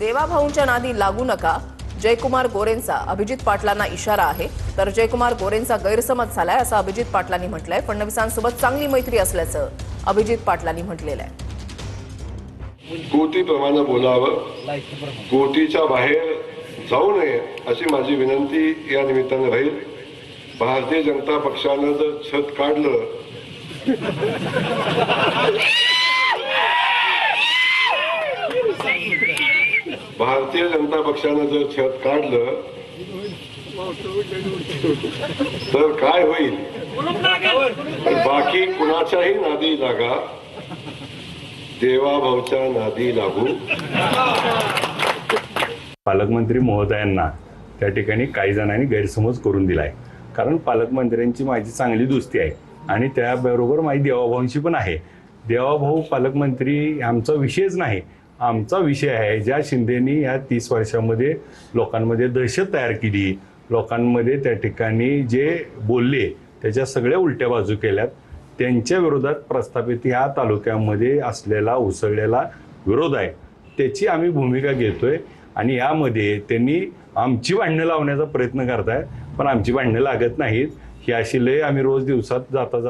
देवाभाऊंच्या नादी लागू नका, जयकुमार गोरेंचा अभिजित पाटलांना इशारा आहे. तर जयकुमार गोरेंचा गैरसमज झालाय असं अभिजित पाटलांनी म्हटलंय. फडणवीसांसोबत चांगली मैत्री असल्याचं अभिजित पाटलांनी म्हटलेलं आहे. गोटीप्रमाणे बोलावं, गोटीच्या बाहेर जाऊ नये अशी माझी विनंती या निमित्ताने राहील. भारतीय जनता पक्षानं जर छत काढलं भारतीय जनता पक्षानं जर छत काढलं तर काय होईल? बाकी कुणाच्याही नादी लागा, देवाभाऊच्या नादी लागू. पालकमंत्री महोदयांना त्या ठिकाणी काही जणांनी गैरसमज करून दिलाय. कारण पालकमंत्र्यांची माझी चांगली दोस्ती आहे आणि त्याबरोबर माझी देवाभाऊंशी पण आहे. देवाभाऊ पालकमंत्री आमचा विषयच नाही. आमचा विषय आहे ज्या शिंदेनी या 30 वर्षामध्ये लोकांमध्ये दहशत तयार केली, लोकांमध्ये त्या ठिकाणी जे बोलले त्याच्या सगळ्या उलट्या बाजू केल्यात, त्यांच्या विरोधात प्रस्थापित ह्या तालुक्यामध्ये असलेला उसळलेला विरोध आहे, त्याची आम्ही भूमिका घेतोय. आणि यामध्ये त्यांनी आमची भांडणं लावण्याचा प्रयत्न करतायत, पण आमची भांडणं लागत नाहीत. ही अशी लय आम्ही रोज दिवसात जाता